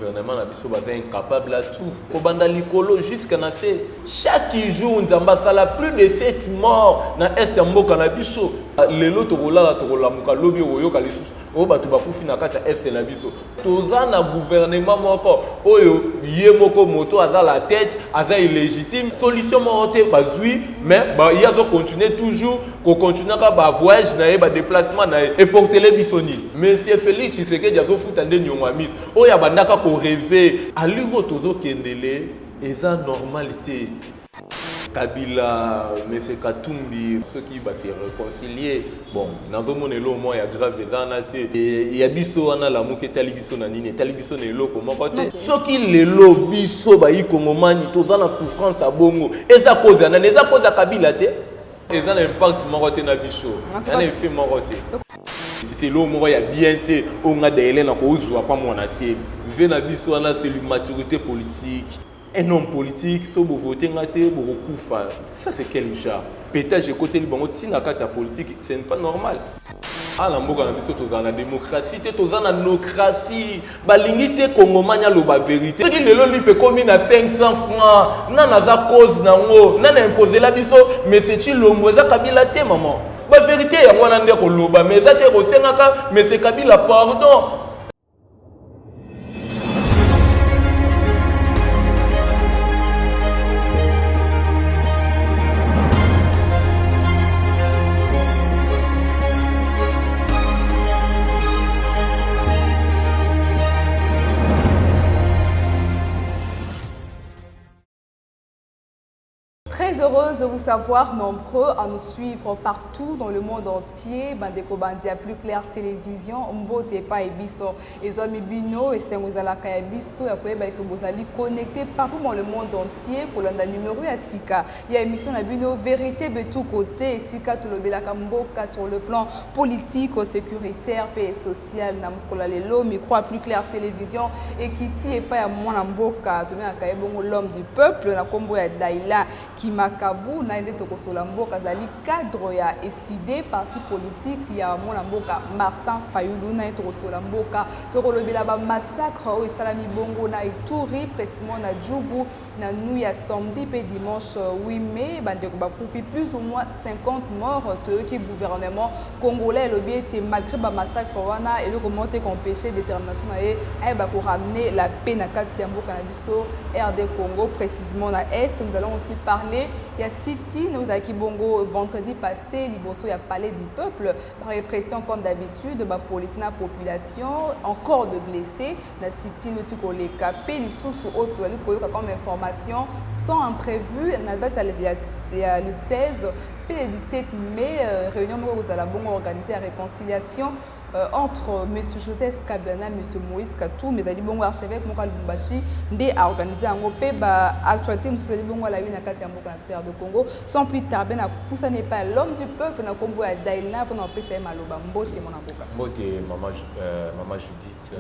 gouvernement na biso baza incapable à tout. Obanda likolo jusqu'à nase chaque jour nzamba sala plus de 7 morts na est ya mboka na biso. Lelo tokolala tokolamuka lobi oyoka lisusu. O bato bakufi na kati ya est na biso. Toza na gouvernement moko oyo ye moko moto aza la tête aza illégitime. Solution moko te bazui mais il a continuer toujours ko continuer ka ba voyage na ba déplacement na et porter les bisoni. Monsieur Félix Tshisekedi azo futa nde nyongwa mise. Oya bandaka ko rêver aliro tozo kendele eza normalité. Kabila, M. Katumbi, ceux qui vont se réconcilier. Bon, dans le monde, il y a grave il y a biso ana la mouke talibiso na nini talibiso ne lo comment côté ceux qui les lobiso ba yi kongomani toza na souffrance à bongo eza cause na eza cause Kabila te eza na impact morote na biso na effet morote c'était l'eau moko ya bien te on a des na ko uzwa pa mona tie vive na biso ana c'est l'immaturité politique. Un homme politique, si vous votez, ça c'est quel genre? Peut-être que côté si la politique, ce n'est pas normal. Ah, la démocratie, la démocratie, la congomania la vérité. Si le peut commis à 500 francs, non, na cause nango, non, imposé la biso, mais c'est l'homme, ça Kabila te maman. La vérité, il y a un ande ko loba, mais ça te mais c'est Kabila pardon. Très heureuse de vous savoir nombreux à nous suivre partout dans le monde entier. Bandeko Bandia plus clair télévision, Mbote pa ebiso, ezomi bino et sengozalaka ya biso ya koyeba ito bozali connecté partout dans le monde entier. Kolanda numéro ya sika. Il y a émission na bino vérité de tous côtés. Sika tulobelaka mboka sur le plan politique, sécuritaire, paix social. Namkola lelo micro plus clair télévision et kiti et pas ya mwana mboka. Tumia kaebongo l'homme du peuple na kombo ya Daila qui Makabu na ende tokosola mboka zali cadre ya SID parti politique ya mwana mboka Martin Fayulu na ende tokosola mboka tokolobela ba massacre o esalami bongo na Ituri précisément na Djougou na nuit ya samedi pe dimanche 8 mai bandeko bakufi plus ou moins 50 morts qui gouvernement congolais lobi était malgré ba massacre wana et le comment empêcher détermination na e ba pour ramener la paix na kati ya mboka na biso RD Congo précisément na est. Nous allons aussi parler il y a City, nous avons Kibongo vendredi passé, Liboso, il y a Palais du Peuple, répression comme d'habitude, la police, la population, encore de blessés, la City, nous avons les capés, les sous autres, comme information, sans imprévu, il y a le 16, puis le 17 mai, réunion où vous allez organiser la réconciliation. Entre M. Joseph Kabila, M. Moïse Katou, mais Ali Bongo archevêque Mokal Bumbashi, a organisé un groupe actualité M. Ali Bongo la une à Katiamboka de Congo. Sans plus tarder, ça n'est pas l'homme du peuple, na Congo à Daïla pour n'empêcher PCM Maloba. Mbote mon avocat. Mbote maman Judith.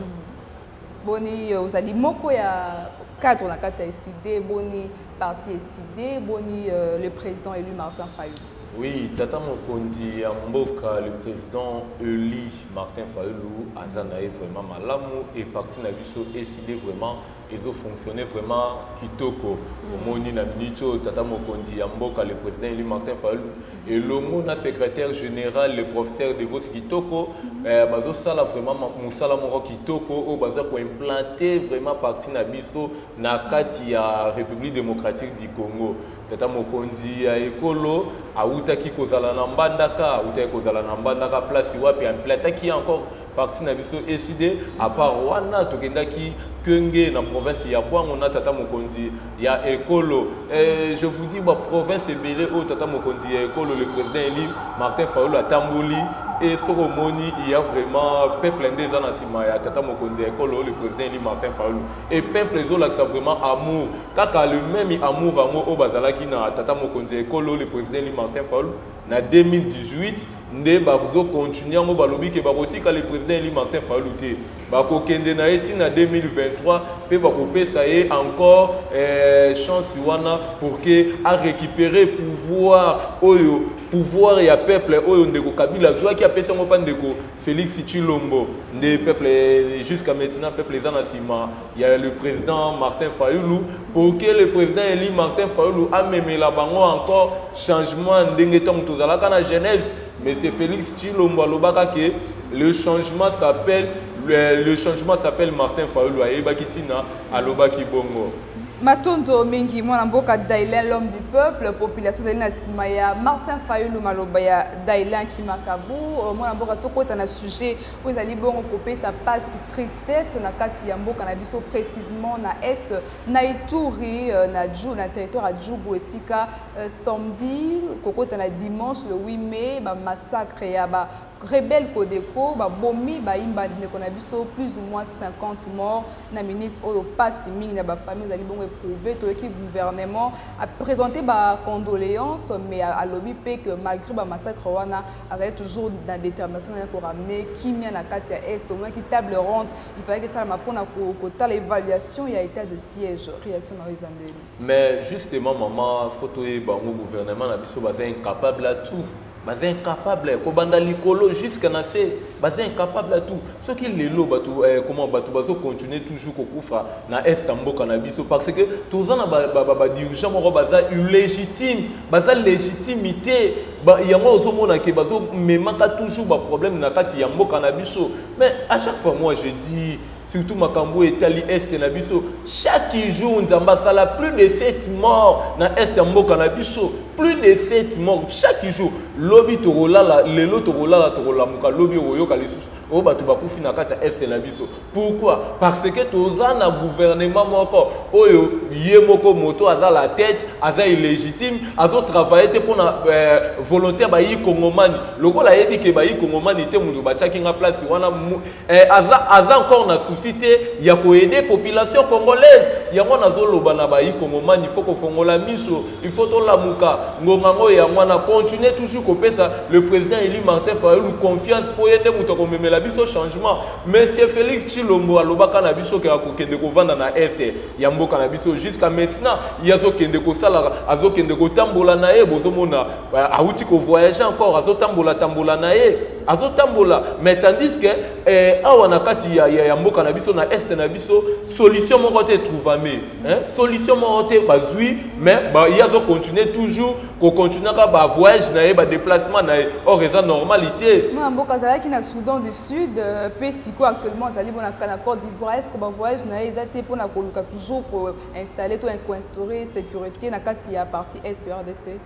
Boni, vous allez moko ya cadre na Katia SID, Boni parti SID, Boni le président élu Martin Fayulu. Oui, Tata Mokondi Mboka, le président élu Martin Fayulu, Azanae vraiment malamu et parti na biso SID vraiment ils ont fonctionné vraiment kitoko. Omoni na minito Tata Mokondi Mboka, le président élu Martin Fayulu et le mona secrétaire général le professeur de Vos Kitoko, bazo sala vraiment musala moko kitoko au baza pour implanter vraiment parti na biso na kati ya République démocratique du Congo. Tata Mokondi ya ekolo autaki kozala na mbandaka autaki kozala na mbandaka place wapi implataki encore parti na biso SID à part wana tokendaki Kenge na province ya Kwango na Tata Mokondi ya ekolo. Je vous dis ba province ebele o Tata Mokondi ya ekolo le président élu Martin Fayulu atamboli et Soromoni il y a vraiment peuple indé na sima ya Tata Mokondi ya ekolo le président élu Martin Fayulu et peuple ezola que ça vraiment amour kaka le même amour amour au bazalaki na Tata Mokondi ya ekolo le président élu Martin Fayulu na 2018 nde bazo continuer ngo balobi ke bakotika le président élu Martin Fayulu te bakokende na eti na 2023 pe bakopesa ye encore chance wana pour que a récupérer pouvoir oyo pouvoir et à peuple oyo ndeko Kabila zwa qui a pesa mo pandeko Félix Tshilombo des peuples jusqu'à maintenant peuple les anasima il y a le président Martin Fayulu pour que le président éli Martin Fayulu a même la bango encore changement ndenge tong tozalaka na Genève mais c'est Félix Tshilombo alobaka que le changement s'appelle Martin Fayulu ayeba kitina alobaki bongo. Matondo mingi mwana mboka Dailan l'homme du peuple population de Nasimaya Martin Fayulu maloba ya Dailan Kimakabu mwana mboka tokota na sujet où ezali bongo kopé sa passe tristesse na kati ya mboka na biso précisément na est na Ituri na territoire à Djougou esika samedi kokota na dimanche le 8 mai ba massacre ya ba rebelle Kodeko ba bomi ba imba ndeko na biso plus ou moins 50 morts na minute oyo passe mingi na ba famille ezali bongo éprouvé to ki gouvernement a présenté ba condoléances mais à lobby pe que malgré ba massacre wana azali toujours dans détermination pour ramener kimia na kati ya est au moins qui table ronde il paraît que ça m'a pour na kota l'évaluation il y a état de siège réaction na Zambeli mais justement maman photo et bango gouvernement na biso ba incapable à tout baza incapable kobanda likolo jusqu'à nase baza incapable à tout ce qui lelo bato comment bato bazo continuer toujours kokufa na est mboka na biso parce que tozana ba dirigeant moko baza illégitime baza légitimité yango ozomona ke bazo memaka toujours ba problème na kati ya mboka na biso mais à chaque fois moi je dis surtout Makambo et Tali Est na biso chaque jour nzamba sala plus de 7 morts na Est mboka na biso plus de 7 morts chaque jour lobi torola lelo torola muka lobi oyoka lisusu o batu bakufi na kati ya Est na biso pourquoi parce que toza na gouvernement moko oyo ye moko moto aza la tête aza illégitime azo travailler te pour na volontaire ba yi kongomani lokola yebi ke ba yi kongomani te mundu batiaki nga place wana aza encore na souci te ya ko aider population congolaise yango nazoloba na ba yi kongomani il faut ko fongola miso il faut to lamuka ngongango ya mwana continuer toujours ko pesa le président Eli Martin Fayulu confiance pour yende muto ko memela biso changement monsieur Félix Tshilombo alobaka na biso ke akokende ko vanda na est ya mboka na biso jusqu'à maintenant yazo kende ko sala azo kende ko tambola na ye bozomona auti ko voyager encore azo tambola na ye azo tambola mais tandis que awa na kati ya mboka na biso na est na biso solution moko te trouvame solution moko te bazui mais yazo continuer toujours ko continuer ka ba voyage na ye ba déplacement na ye or raison normalité moi mboka zalaki na Soudan du Sud pesiko actuellement zali bona na Côte d'Ivoire est-ce que ba voyage na ye ezate pona ko luka toujours ko installer to instaurer sécurité na kati ya partie est RDC.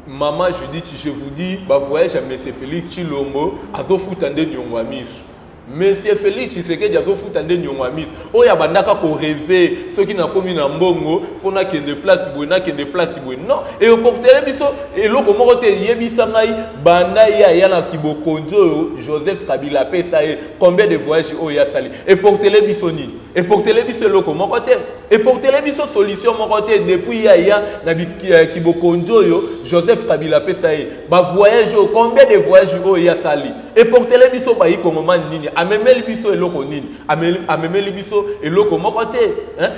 Maman Judith, je vous dis, bah voyage à M. Félix Tshilombo, azo futande nyongwamis. Monsieur Félix Tshisekedi azo futande nyongwamis. O ya bandaka ko rêver, ceux qui n'a commis na mbongo, fona ke de place boina ke de place boina. Non, et au portele biso et loko moko te yebisa ngai banda ya na kibokonzo Joseph Kabila pesa e combien de voyages o ya sali. Et portele biso ni. Et portele biso loko moko te. Et portele biso solution moko te depuis ya na kibokonzo yo Joseph Kabila pesa e. Ba voyage combien de voyages o ya sali. Et portele biso ba yi kongomani nini. Amemeli biso eloko nini. Amemeli biso eloko moko te.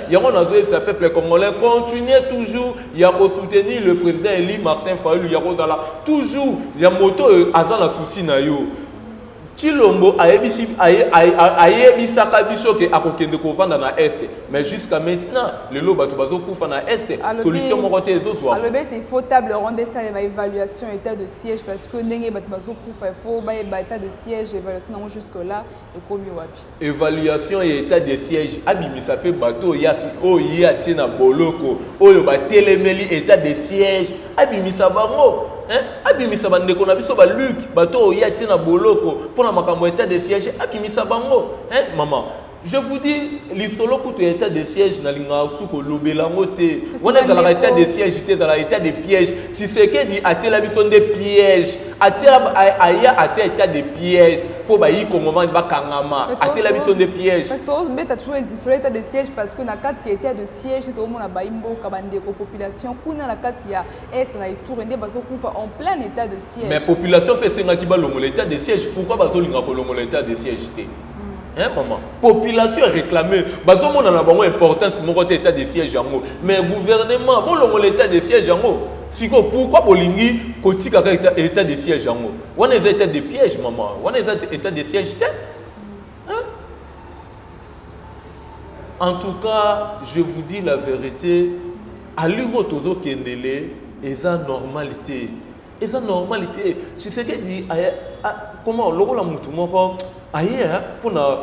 Yango nazo sa peuple congolais continuer toujours ya ko soutenir le président Eli Martin Fayulu ya ko dala toujours ya moto aza na souci na yo. Tshilombo ayebisaka biso ke akokende kovanda na est mais jusqu'à maintenant lelo bato bazokufa na est solution moko te ezozwa alobet il faut table ronde ça ma évaluation état de siège parce que ndenge bato bazokufa il faut ba état de siège évaluation nango jusque là ekomi wapi évaluation et état de siège abimisa pe bato ya oya tina boloko oyo batelemeli état de siège abimisa bango abimisa bandeko na biso ba Luc bato oya tina boloko pona makambo état de siège abimisa bango maman je vous dis lisolo kutu état de siège na linga suko lobelango te on est dans l'état de siège te dans l'état de piège si c'est que dit atela biso de piège atela aya ate état de piège pour ba yi kongomani ba kangama atela biso de piège parce que mais tu as toujours instauré état de siège parce que na kati état de siège c'est au monde na baimbo ka bandeko population kuna na kati ya est na Ituri ndé bazo kufa en plein état de siège mais population pesenga ki ba longo l'état de siège pourquoi bazo linga ko longo l'état de siège te maman population réclamée bazomona na bango importance moko te état de siège yango mais gouvernement bon longo l'état de siège yango Siko, pourquoi bolingi kotika état de siège yango? On est état de piège maman. On est état de siège te? Hein? En tout cas, je vous dis la vérité, aliro tozo kendele eza normalité. Eza normalité. Tu sais que dit comment loko la mutu moko aye pour na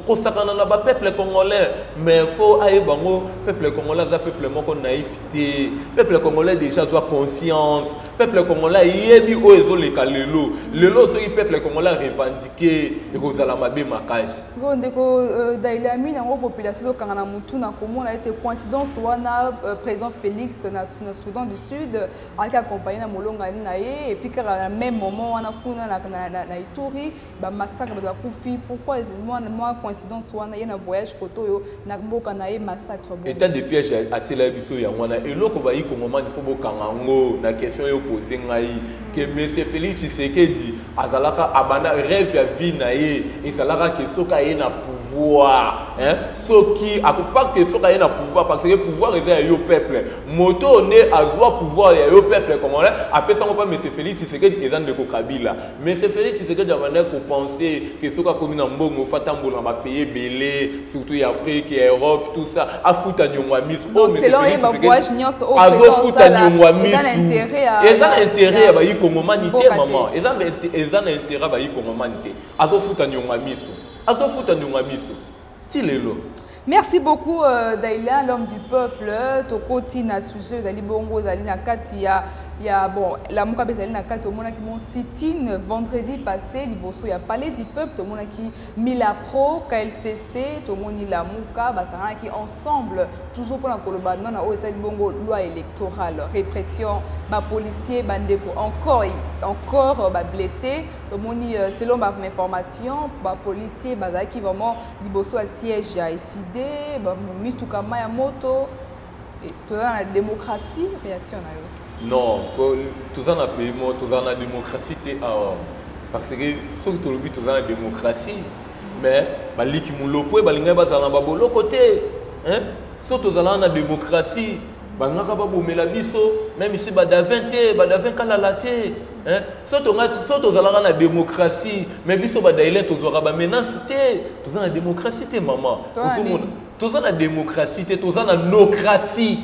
kosakana na ba peuple congolais, mais faut aye bango peuple congolais za peuple moko naïveté, peuple congolais déjà soit conscience, peuple congolais yebi o ezo leka lelo soki peuple congolais revendiquer et kozala mabe makasi ndeko dailami na population zo kangana mutu na komona ete coïncidence wana président Félix na Soudan du Sud a accompagné na molonga na ye et puis car à même moment wana kuna na Ituri ba massacre ba kufi. Pourquoi moi coïncidence wana ye na voyage photo yo na mboka na ye massacre bon état de piège atila biso ya wana eloko ba yiko ngoma il faut bokangango na question yo poser ngai que monsieur Félix Tshisekedi azalaka abanda rêve ya vie na ye ezalaka ke soka ye na pouvoir hein soki akupa ke soka ye na pouvoir parce que pouvoir eza yo peuple moto ne azwa pouvoir ya yo peuple congolais apesa ngo pa monsieur Félix Tshisekedi ezande ko Kabila monsieur Félix Tshisekedi avanda ko penser que soka komi na mbongo fatambola ba payer belé surtout en Afrique et Europe tout ça afuta nyongwa misu selon ye ba voyage nyonso au afuta nyongwa misu eza intérêt ya ba humanité maman eza na intérêt ba humanité azofuta nyongwa misu tilelo. Merci beaucoup Daïla, l'homme du peuple. Tokoti na sujet zali bongo zali na kati ya bon la mukabe zali na kati omona ki mon sit-in vendredi passé liboso ya palais du peuple tomona ki Milapro KLCC tomoni la muka basana ki ensemble toujours pour la koloba na o état bongo loi électorale répression ba policier bandeko encore ba blessé tomoni selon ma information ba policier bazaki vraiment liboso à siège ya SID ba mituka maya moto et toute la démocratie réaction na yo. Non, tout ça n'a pas eu tout ça la démocratie parce que ce que tu le tout ça la démocratie mais baliki mulopo balinga bazala babolo côté hein surtout ça la démocratie bangaka babomela biso même ici badavin kala laté hein surtout ça la démocratie mais biso badaile tozora ba menace té tout ça la démocratie té maman tout ça la démocratie té tout ça la nocratie.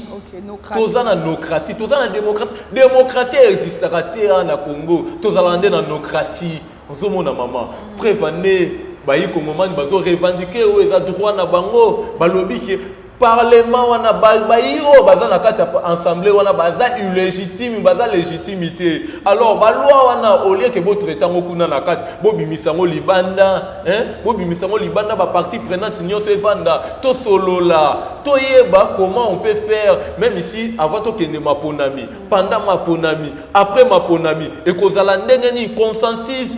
Tous en nocratie, tous en démocratie. Démocratie existe na Congo. Tous en nocratie. Nous sommes maman. Prévenez, bayi Congomani bazo revendiquer ou les droits na bango, balobi ki parlement wana bayo baza na kati assemblée wana baza illégitime baza légitimité. Alors ba loi wana au lieu que bo traiter ngokuna na kati bo bimisango libanda hein bo bimisango libanda ba partie prenante nyonso evanda to solola to yeba comment on peut faire même ici avant to kende maponami pendant maponami après maponami et kozala ndenge ni consensus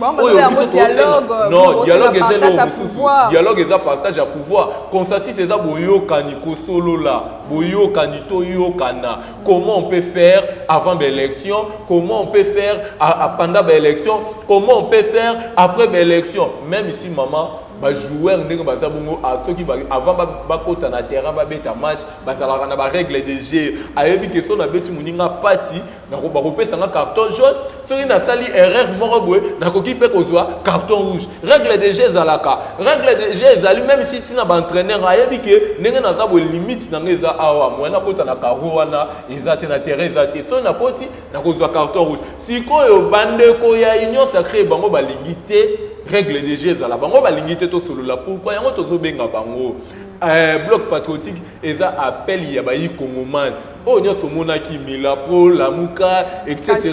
non dialogue est partage à pouvoir consensus est boyokani solola boyokani to yokana comment on peut faire avant l'élection comment on peut faire pendant l'élection comment on peut faire après l'élection même ici maman ba joueur ndenge baza bongo a ceux qui avant ba kota na terrain ba beta match bazala na ba règle de jeu ayebi que so na beti muninga parti na ko ba kopesa na carton jaune soki na sali erreur moko boye na koki pe kozwa carton rouge règle de jeu zalaka règle de jeu zali même si tina ba entraîneur ayebi que ndenge na za bo limite na ngeza awa mwana kota na karo wana ezate na terrain ezate so na koti na kozwa carton rouge sikoyo bandeko ya union sacrée bango ba limite règle de jeu za la bango ba lingité to solo la pourquoi yango to zo benga bango bloc patriotique eza appel ya bayi Congoman o nyo somona ki Milapro Lamuka etc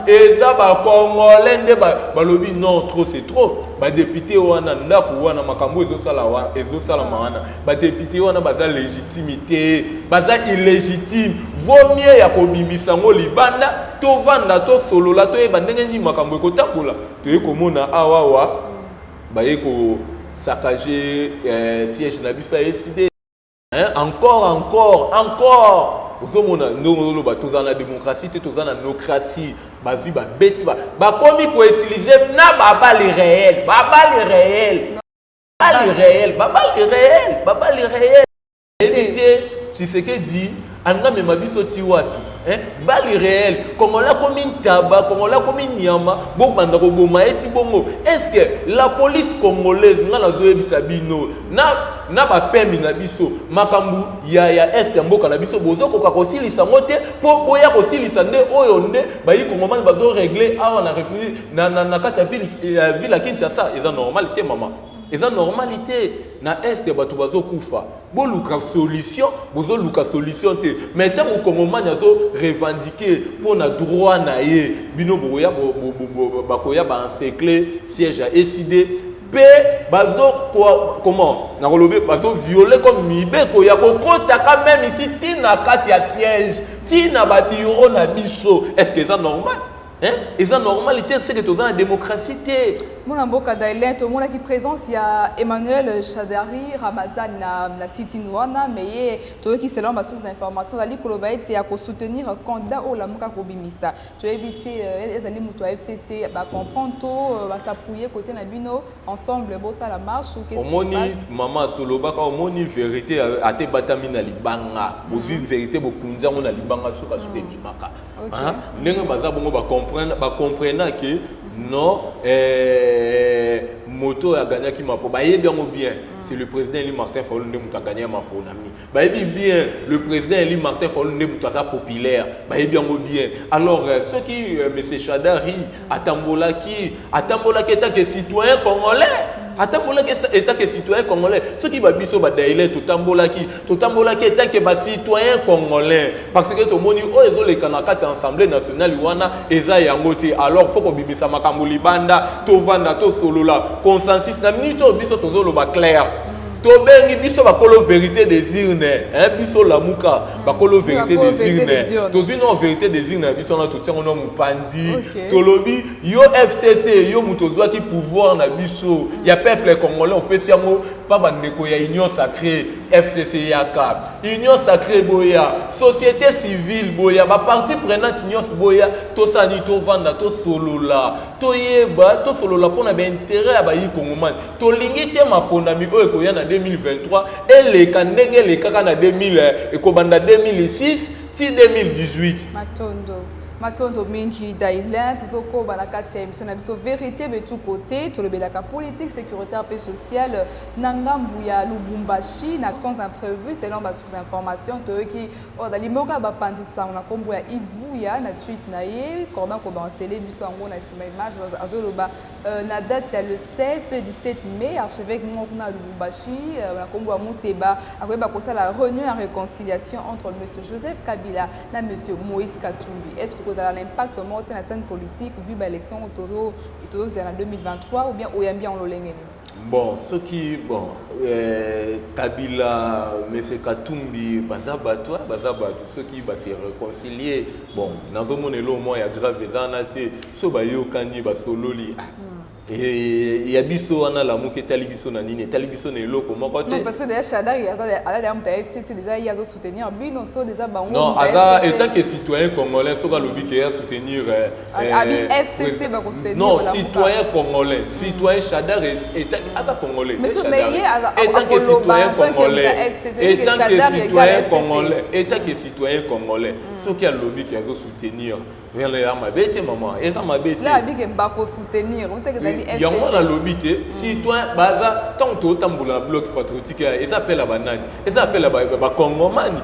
eza ba congolais nde ba lobi non trop c'est trop ba député wana ndako wana makambo ezo sala wana ba député wana baza légitimité baza illégitime vaut mieux ya kobimisa ngo libanda to vanda to solo la to yeba ndenge ni makambo ekotambola to ekomona awawa ba yeko saccager siège na biso SID hein encore ozomona ndongolo ba tozana démocratie te tozana nocratie bazwi ba beti ba komi ko utiliser na babali réel éviter tu sais que dit anga mema biso ti wapi bali réel Congolais comme une tabac Congolais comme une nyama bobanda ko boma eti bongo est-ce que la police congolaise nga na zo ebisa bino na ba pemi na biso makambu ya est mboka na biso bozo ko kosilisa ngote po boya kosilisa nde oyo nde bayi kongomani bazo régler awa na république na kati ya ville ya Kinshasa eza normalité mama eza normalité na est bato bazo kufa boluka solution bozo luka solution te mais tant kongomani azo revendiquer pour na droit na ye bino boya bakoya ba encercler siège à SID pe bazo comment na kolobe bazo violer comme mibeko ya kokota quand même ici tina kati ya siège tina ba bureau na biso est-ce que ça normal et ça normalité c'est que tu as une démocratie. Mon mboka d'Aïlène, tout le monde qui présence, il y a Emmanuel Chadari, Ramazan na City Nouana, mais tout qui selon ma source d'information, la Ligue Kolobaït est à soutenir un candidat au Lamuka Kobimisa. Tu as évité les alliés Moutoua FCC, comprendre tout, va s'appuyer côté Nabino, ensemble, bon ça la marche ou qu'est-ce qui se passe? Maman Tolobaka, moni vérité à te batamina libanga, aujourd'hui vérité beaucoup nous avons la libanga sur la suite bimaka. Nenga baza bongo ba comprendre que non moto a gagné qui m'a pas bien ou bien c'est le président Eli Martin Fayulu qui a gagné ma ponami bien le président Eli Martin Fayulu qui est populaire bien ou bien alors ceux qui monsieur Chadari atambola qui est que citoyen congolais atambola qui est citoyen congolais ceux qui va biso ba daile tout tambola qui est que ba citoyen congolais parce que tout moni o ezo le kanaka ti assemblée nationale wana eza yango ti alors faut ko bimisa makambo libanda to vanda to solola consensus na minito biso to zo lo ba clair tobengi biso bakolo vérité des urnes biso lamuka bakolo vérité des urnes tozi non vérité des urnes biso na totiango no mupandi tolobi yo FCC yo muto zwaki pouvoir na biso ya peuple congolais on peut siango pa bandeko ya union sacrée FCC yaka union sacrée boya société civile boya ba parti prenante union boya to sani to vanda to solola to yeba to solola pona ba intérêt ya ba yi kongomani to lingite maponami oyo koya na 2023 et les kandenge les kaka na 2000 et kobanda 2006 ti 2018 Matondo mingi d'Aïlène, tozoko balakati émission na biso vérité de tout côté, tout le belaka politique, sécuritaire et sociale, Nangambuya, Lubumbashi, n'absence d'imprévu, selon ma source d'information, qui dans l'imoka bapandisa, on a kombuya Ibuya, na tweet naie, cordon ko bancélé, biso ango na sima image, azoloba na date c'est le 16 et 17 mai, archevêque Mokna Lubumbashi, na kombuya Mouteba, après ba kosa la réunion et réconciliation entre monsieur Joseph Kabila et monsieur Moïse Katumbi. Est-ce que dans l'impact de la scène politique vu l'élection autour en 2023 ou bien Oyambi en Lolengeni? Bon, ce qui, bon, Kabila, M. Katumbi, Bazabatu, ceux qui vont se réconcilier, bon, dans le monde, il y a grave, ce Bayokani, Basololi. Et il y a biso ana la muke talibiso na nini talibiso na eloko moko te. Non parce que déjà Chadar il y a la FCC déjà il y a zo soutenir bino so déjà bango. Non, aga étant que citoyen congolais so ka lobi ke soutenir FCC ba ko soutenir. Non, citoyen congolais, citoyen Chadar étant aga congolais. Mais ce pays étant que citoyen congolais, étant que citoyen congolais, ceux qui a lobi ke zo soutenir vers les armes bête maman, et ça m'a bête. Là big ba ko soutenir. Il y a un lobby, citoyen, baza, tant que tamboula bloc patriotique, ils appellent la banane, ils appellent la Congomani,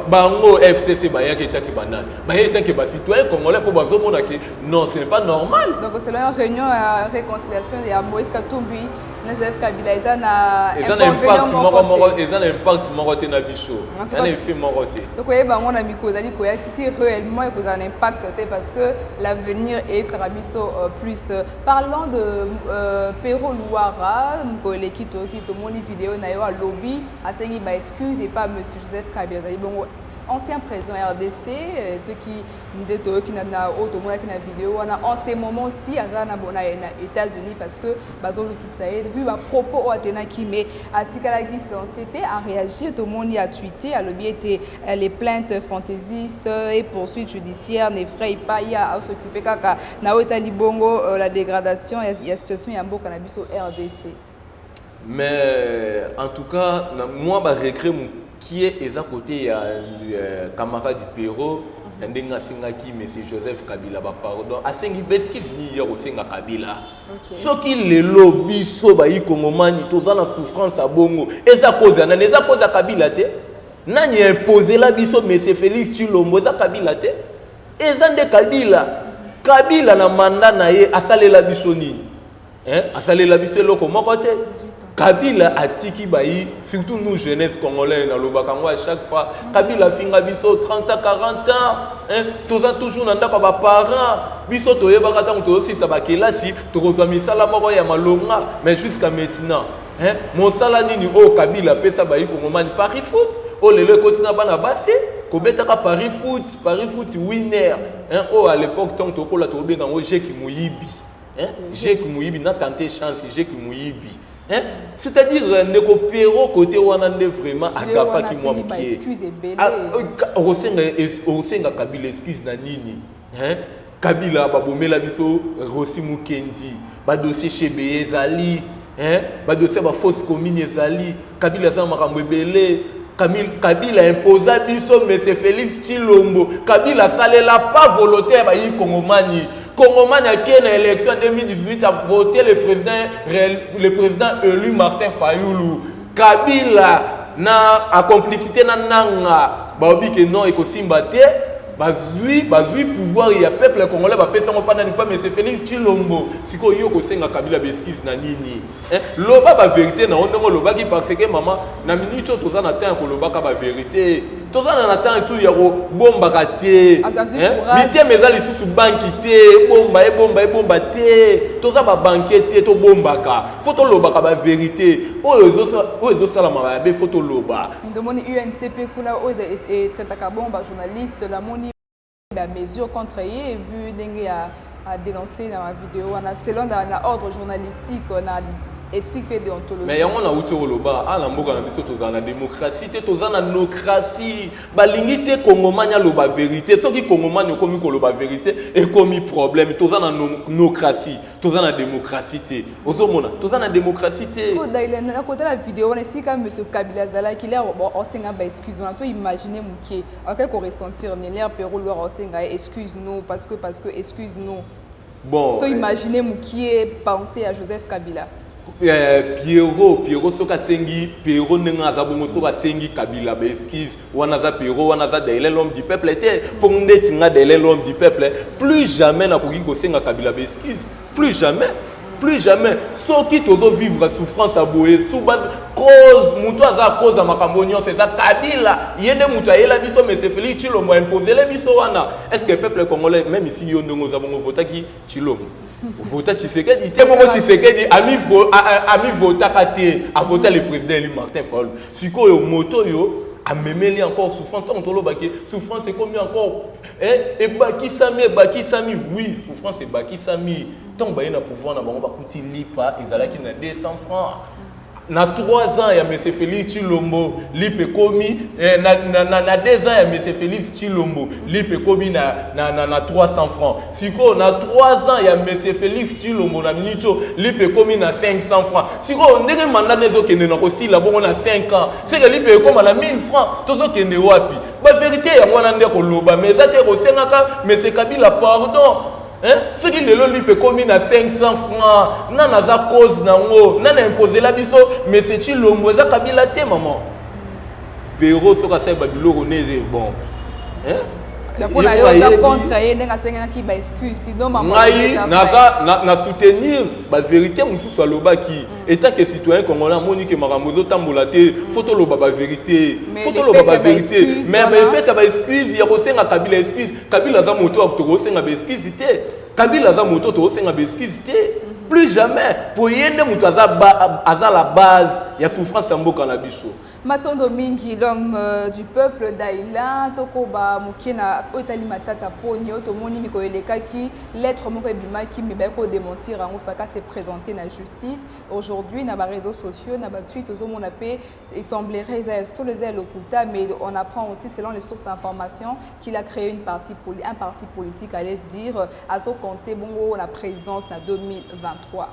bango FCC, baya qui est à banane, baya qui est citoyen congolais pour bazo monaki. Non, ce n'est pas normal. Donc c'est la réunion à réconciliation de Moïse Katumbi. Joseph Kabila, ils ont un impact moroté na bicho. Un effet moroté. Donc vous voyez, mon ami Kozali, si réellement il y a un impact parce que l'avenir est sera biso plus. Parlant de Pero Louara, qui te montre une vidéo na yo lobby, a sengi ba excuse et pas monsieur Joseph Kabila. Bon ancien président RDC, ceux qui na auto qui na vidéo, on a en ces moments aussi azana bona aux États-Unis parce que bazolo qui ça vu ma propos au Athéna qui mais Atikala qui société a réagi, tout le monde y a tweeté, a lobby était les plaintes fantaisistes et poursuites judiciaires n'effraient pas il y a à s'occuper kaka na Otali Bongo la dégradation il y a situation il y a beaucoup cannabis au RDC. Mais en tout cas moi ba recréer qui est à côté camarade Perrault ndenge asengaki monsieur Joseph Kabila pardon asengi beskive ni ya kosenga Kabila soki lelo biso bayi kongomani toza na souffrance à bongo eza cause na eza cause Kabila te nani imposer la biso monsieur Félix Tshilombo eza Kabila te eza nde Kabila na mandat na ye asalela biso nini asalela biso loko moko te Kabila atiki bayi surtout nous jeunesse congolais na lobaka à chaque fois Kabila finga biso 30 à 40 ans toza toujours na ndako ba parents biso toyebaka tango tosisa ba kelasi tokozwa misala moko ya malonga mais jusqu'à maintenant mosala nini o Kabila pesa bayi kongomani Paris Foot o lelo kotina bana basi kobetaka Paris Foot winner o à l'époque tango tokola tobenga ngo Jeki Muyibi Jeki Muyibi na tenté chance Jeki Muyibi c'est-à-dire Ndeko Perrault côté wanande vraiment agafa ki moi mkie osenga Kabila excuse na nini Kabila babomela biso Rossi Mukendi ba dossier chez Bezali ba dossier ba fausse commune ezali Kabila za makambo ebele Kabila imposa biso monsieur Félix Tshilombo Kabila salela pas volontaire ba yi Kongomani a qui dans l'élection 2018 a voté le président élu Martin Fayoulou. Kabila na complicité na nanga baobi que non ekosimba te bazui pouvoir ya peuple congolais ba pesa ngo pana ni pas monsieur Félix Tshilombo siko yo ko senga Kabila beskis na nini loba ba vérité na ondongo loba ki parce que maman na minute toza na temps ko loba ka ba vérité toza na temps sou ya ko bomba ka te mitie mezali sous banki te bomba te toza ba banquete to bomba ka photo loba ka ba vérité oyo salama ba be photo loba ndemoni UNCP kuna oyo et traitaka bomba journaliste la moni la mesure contre ye vu dengue a dénoncé dans la vidéo on a selon la ordre journalistique on a éthique et déontologie mais yango na uti oloba ala mboka na biso toza na démocratie te toza na nocratie balingi te kongomani aloba vérité soki kongomani okomi koloba vérité ekomi problème toza na nocratie toza na démocratie te ozomona toza na démocratie te ko daile na côté la vidéo on est comme monsieur Kabila Zala qui l'air osenga ba excuse on a imaginer mukie auquel qu'on ressentir ni l'air Perrault leur osenga excuse nous parce que excuse nous bon to imaginer mukie penser à Joseph Kabila Pierrot soka sengi Perrault nenga za bongo soka sengi Kabila ba excuse wana za Perrault wana za Daile l'homme du peuple était pour ndetinga Daile l'homme du peuple plus jamais na koki ko senga Kabila ba excuse plus jamais soki tozo vivre souffrance à boye sous base cause muto aza cause à makambo nyonso c'est Kabila yende muto ayela biso mais c'est Félix Tshilombo imposer le biso wana est-ce que le peuple congolais même ici yo ndongo za bongo votaki Tshilombo vota Tshisekedi te bongo Tshisekedi ami vota kate a voté le président élu Martin Fayoulou sikoyo moto yo a memeli encore souffrance tant tolo baki souffrance est comme encore et baki sami oui souffrance et baki sami tant ba na pouvoir na bango ba kuti lipa ezalaki na 200 francs na 3 ans ya monsieur Félix Tshilombo lipe komi na 2 ans ya monsieur Félix Tshilombo lipe komi na 300 francs siko na 3 ans ya monsieur Félix Tshilombo na minito lipe komi na 500 francs siko ndenge mandat nezo kende na kosila bongo na 5 ans c'est que lipe koma na 1000 francs tozo kende wapi ba vérité ya mwana ndeko loba mais za te ko sengaka monsieur Kabila pardon ce qui le lui peut comme na 500 francs nana za cause nango nana imposer la biso mais c'est Tshilombo za Kabila te maman Perrault soka sa babilo neze bon d'accord na yo contre ye ndenga senga ki ba excuse sinon maman na soutenir ba vérité mususu alobaki état que citoyen congolais moni que makambo tambola te photo loba ba vérité mais ba fait ba excuse ya kosenga Kabila excuse Kabila za moto to kosenga ba excuse te Kabila za moto to kosenga ba excuse te plus jamais pour yende muto aza la base ya souffrance ya mboka na biso Matondo Mingi, l'homme du peuple d'Aïla, Tokoba Mukina, Otali Matata Pogno, Tomoni Mikoeleka qui, lettre Mokebima qui me beko démentir en Ofaka s'est présenté dans la justice. Aujourd'hui, dans les réseaux sociaux, dans les tweets, on a fait, il semblerait sur les ailes Okuta, mais on apprend aussi, selon les sources d'information, qu'il a créé un parti politique, allez se dire, à son compter, bon, la présidence en 2023.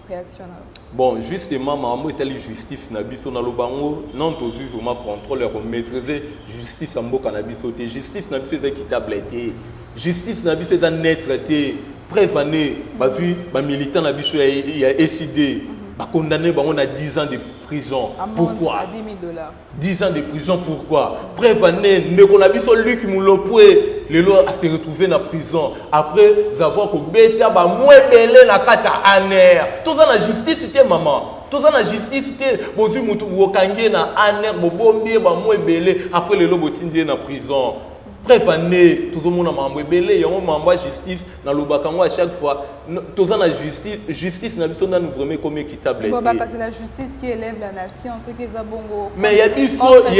réaction. Bon, justement, maman est allée justice na biso na lobango, non tous vraiment contrôle pour maîtriser justice en beau cannabis sauté. Justice na biso est équitable té. Justice na biso est net té. Prévané, bah militant na biso il a décidé, bah condamné bah on a 10 ans de prison. Pourquoi? À $10,000. 10 ans de prison, pourquoi? Prévané, ne qu'on a biso lui qui moulopoué, le lot a se retrouvé dans la prison. Après avoir que bêta bah moins belé na kata aner. Tout ça la justice c'était maman. Tout ça la justice c'était bozu mutu wokangie na aner bobombi bah moins belé. Après le lot botindie na prison. Bref, tout le monde a membre belé, il y a un membre justice dans le bakango à chaque fois. Tout ça la justice n'a pas vraiment comme équitable. C'est la justice qui élève la nation, ce qui est bongo. Mais il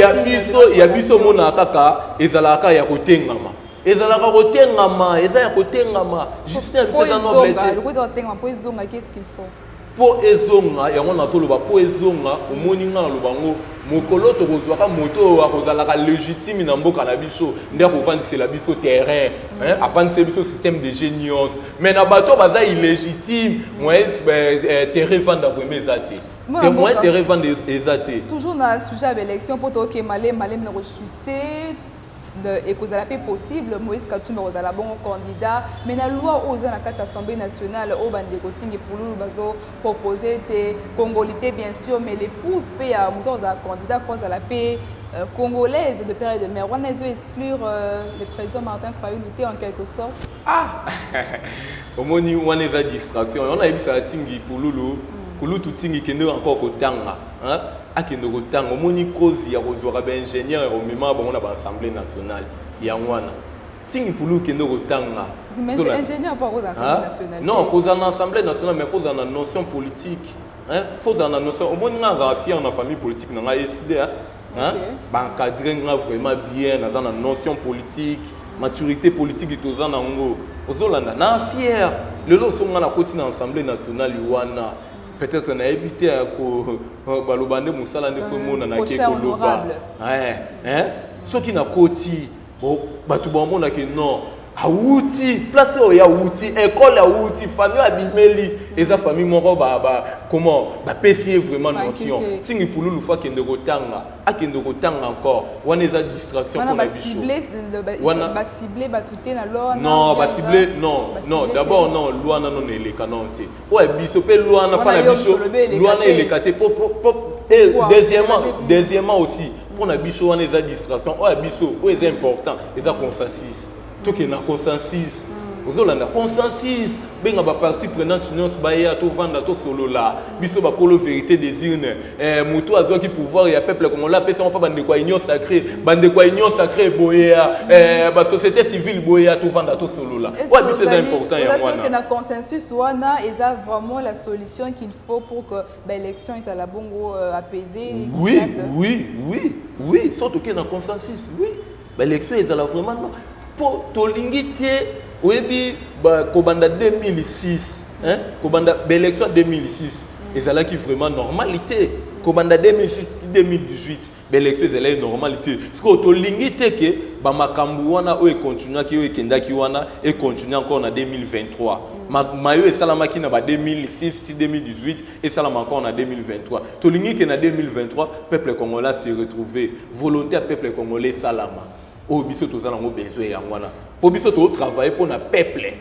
y a biso mona kaka ezalaka ya kotengama. Ezalaka kotengama, ezalaka kotengama. Justice c'est un noble. Qu'est-ce qu'il faut? Po ezonga yango nazoloba po ezonga omoninga na lobango mokolo to kozwaka moto akozalaka légitime na mboka na biso ndia kovandisela biso terrain avandisela biso système de génios mais na bato baza illégitime moyen terrain vanda vraiment ezati moyen terrain vanda ezati toujours na sujet de l'élection pour to ke malem na rechuter et que ça n'est possible, Moïse Katumba est un bon candidat, mais la loi aux l'Assemblée nationale, au Bandeko Singi pour nous, bazo proposer des Congolités bien sûr, mais l'épouse paye à mouton à candidat France à la paix congolaise de père et de mère. On a exclure le président Martin Fayulu lutter en quelque sorte. Ah, au moins on a des distractions. On a vu ça Tingi pour Lulu, pour Lulu tout Tingi qui n'est encore au Tanga, hein? Akendo kotanga omoni cause ya kozwaka ba ingénieur au moment bon na ba assemblée nationale ya ngwana tingi pulu kendo kotanga ingénieur pas cause assemblée nationale non cause en assemblée nationale mais faut en notion politique hein faut en notion omoni nga va fier na famille politique na nga SD hein ba encadrer nga vraiment bien na na notion politique maturité politique toza na ngo ozolanda na fier le lo songa na koti na assemblée nationale wana peut-être on a évité à balobande musala ne faut mona na ke koloba ce qui na koti bon batu bombo na ke non auti place ya outi école ya outi famille abimeli eza famille moko ba comment ba péfier vraiment notion tingi pululu fa kende kotanga akende kotanga encore wana eza distraction pour la bicho wana ba cibler ba touter na loi non ba cibler non d'abord non loi na non eleka non te ouais biso pe loi na pas la bicho loi na eleka te et deuxièmement aussi pour la bicho wana eza distraction ouais biso c'est important eza consensus tout qui est dans consensus. Vous avez un consensus. Benga ba parti prenante union baya to vanda to solo là. Biso ba kolo vérité des urnes. Muto azo ki pouvoir ya peuple comme on l'appelle ça pas bande quoi union sacrée. Bande quoi union sacrée boya. Ba société civile boya to vanda to solo là. Ouais, c'est important ya wana. Est-ce que na consensus wana eza vraiment la solution qu'il faut pour que l'élection soit la bongo apaisée? Oui, surtout que na consensus. Oui. L'élection est vraiment non. Pour Tolingité, oui, Kobanda 2006, hein, Kobanda l'élection 2006, et c'est là qui est vraiment normalité. Kobanda 2006-2018, l'élection est normalité. Parce que Tolingité que Bamakambuana ou continue qui ou Kendaki wana et continue encore en 2023. Mayo et Salamaki na 2006-2018 et Salam encore en 2023. Tolingité en 2023, peuple congolais s'est retrouvé volontaire peuple congolais Salama. Oh, biso tous allons besoin ya ngwana. Pour biso to travailler pour na peuple.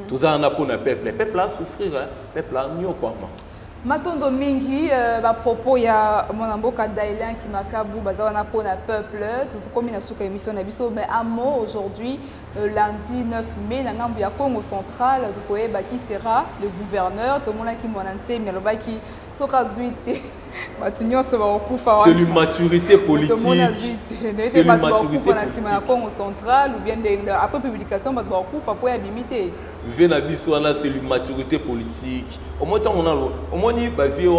Tous allons pour na peuple. Peuple a souffrir, peuple a nyo quoi. Matondo mingi ba propos ya mwana mboka Daïlan qui makabu bazawana pour na peuple tout comme na suka émission na biso mais à mot aujourd'hui lundi 9 mai na ngambu ya Congo central to koyeba qui sera le gouverneur to mona ki monanse meloba ki soka zuite c'est une maturité politique. C'est une maturité politique. Congo central ou bien après publication c'est une maturité politique. Au moins on a vu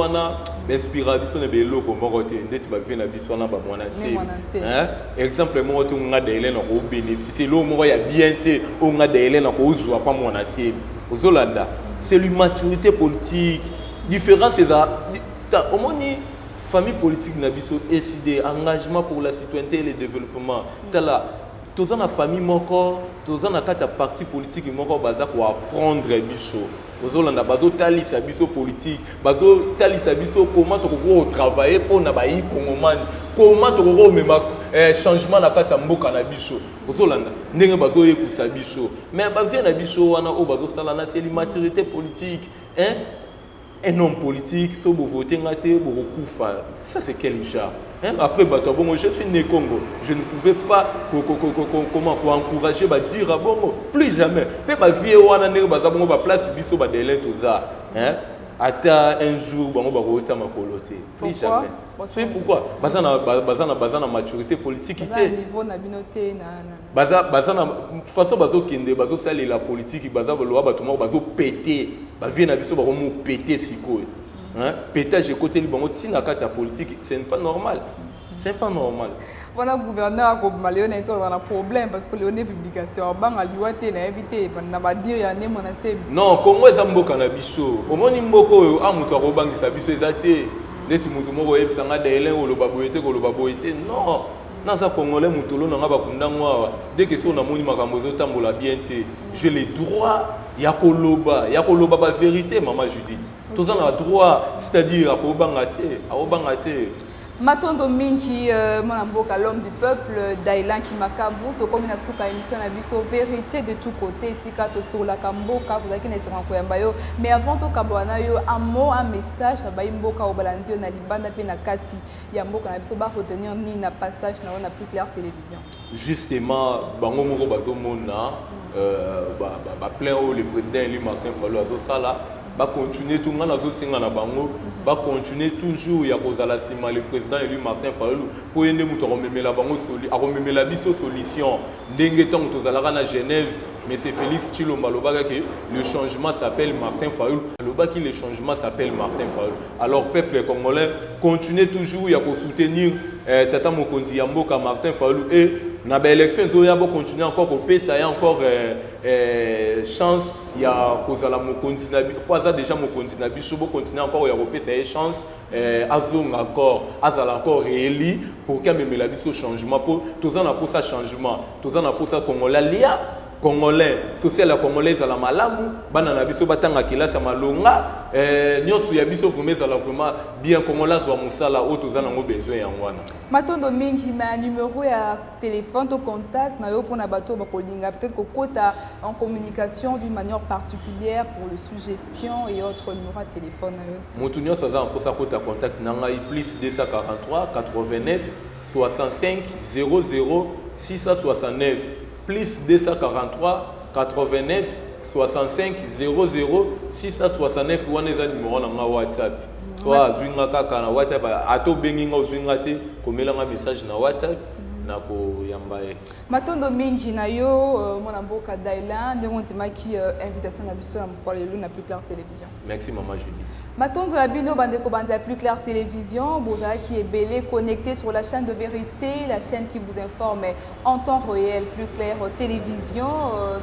l'inspiration de bélo comme côté d'être ba vie na biso na ba monati. Hein? Exemple moi to nga délai na ko bénéficier lo mo ya bien té o nga délai na ko uzwa pa monati. Ozolanda, c'est une maturité politique. Différence c'est au moins, famille politique n'a pas décidé engagement pour la citoyenneté et le développement. toza na famille moko toza na kati ya parti politique moko baza ko apprendre biso ozolanda bazotalisa biso politique bazotalisa biso comment tokoko travailler pona bayi kongomani comment tokoko mema changement na kati ya mboka na biso ozolanda ndenge bazoyekusa biso mais bavie na biso wana o bazosala na c'est l'immaturité politique un homme politique so bo voter ngate bo kufa ça c'est quel genre après bon je suis né Congo je ne pouvais pas comment encourager ba dire à bongo plus jamais pe ba vie wana ne ba bongo ba place biso ba délai toza ata un jour bango ba ko tsama kolote plus jamais c'est pourquoi bazana maturité politique ité niveau na binoté na bazana façon bazo kende bazo saler la politique bazaba loa batuma bazo péter ba vie na biso ba ko mo péter siko pétage côté libango tina kati ya politique c'est pas normal. C'est pas normal. Voilà, gouverneur comme Maléon est dans un problème parce que les publications bang a liouaté na évité na ba dire ya ne monacé. Non, Congo est mboka na biso. Omoni mboko a muto ko bangisa biso ezate. Neti muto moko yebisanga delen o loba boyete ko loba boyete. Non. Naza congolais mutolo na ba kunda ngwa. Dès que so na moni makambo zo tambola bien té, j'ai le droit ya koloba ba vérité maman Judith. Tous on a droit, c'est-à-dire a obanga té. Matondo Minki, mon amboka, l'homme du peuple, Dailan Kimakabu, to comme na souka émission na biso vérité de tous côtés, ici kato sur la kamboka, vous avez qui n'est pas yo. Mais avant to kabwana yo, un mot, un message, na baimboka au balanzio na libanda pe na kati, yamboka na biso ba retenir ni na passage na on a plus clair télévision. Justement, bango moko bazo mona, plein haut le président élu Martin Fayulu azo sala. Va continuer tout le monde à bango, va continuer toujours il y a le président élu Martin Fayulu pour aider la bango à la solution dengue tant que à Genève mais c'est Félix Tshilombo que le changement s'appelle Martin Fayulu le changement s'appelle Martin Fayulu alors peuple congolais continuez toujours il y a soutenir Tata Mokonzi Yamboka Martin Fayulu et na ba élection zo ya bo continuer encore au pays ça y a encore chance il y a kozala Mokonzi na pas déjà Mokonzi na biso bo continuer encore ya au pays ça y a chance azong encore azala encore rééli pour qu'il même la biso changement pour tous en a pour ça changement tous en a pour ça congolais lia congolais social la congolaise à la malamu bana na biso batanga kilasa malonga nyosu ya biso vraiment bien congolais wa musala auto zana ngo besoin ya ngwana matondo mingi ma numéro ya téléphone to contact na yo pona bato ba kolinga peut-être ko kota en communication d'une manière particulière pour le suggestion et autres numéro de téléphone na yo motu nyosu za pour ça kota contact nanga plus 243 89 65 00 669 plus 243 89 65 00 669 wana eza numéro na WhatsApp. Toi zwinga kaka na WhatsApp ato benginga zwinga te komelanga message na WhatsApp na ko yambaye. Matondo mingi na yo mon amboka Dailan ndenge ntimaki invitation na biso na mokolo lelo na Plus Clair Télévision. Merci maman Judith. Matondo la bino bande ko bande à Plus Clair Télévision, bozala qui est belé connecté sur la chaîne de vérité, la chaîne qui vous informe en temps réel Plus Clair Télévision.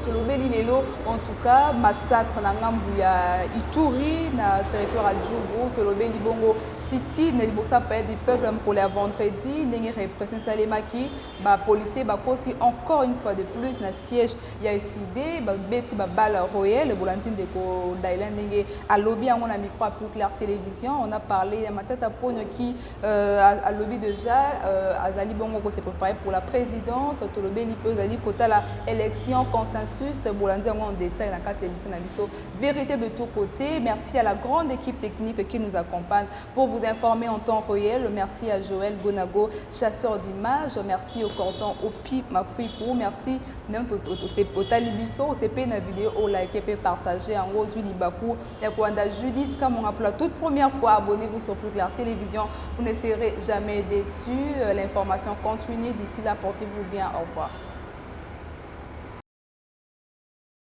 Tolobeli lelo en tout cas massacre na ngambu ya Ituri na territoire à Djougou, Tolobeli bongo City na libosa pa du peuple pour le vendredi ndenge répression salemaki ba policier ba koti encore une fois de plus na siège ya SID ba beti ba balle royale bolantine de ko Dailan ndenge à lobby on a micro à Plus Clair Télévision on a parlé à Matata Ponyo qui à lobby déjà azali bongo ko se préparer pour la présidence Tolobeli peut azali kota la élection consensus bolantine en détail dans quatre émissions na biso vérité de tous côtés. Merci à la grande équipe technique qui nous accompagne pour vous informer en temps réel. Merci à Joël Gonago, chasseur d'images. Merci au cordon Opi Mafouikou. Merci au Talibuso, au CP na vidéo, au like et partager en gros Libakou. Et Kwanda Judith, comme on appelle la toute première fois, abonnez-vous sur Plus Clair Télévision. Vous ne serez jamais déçus. L'information continue. D'ici là, portez-vous bien. Au revoir.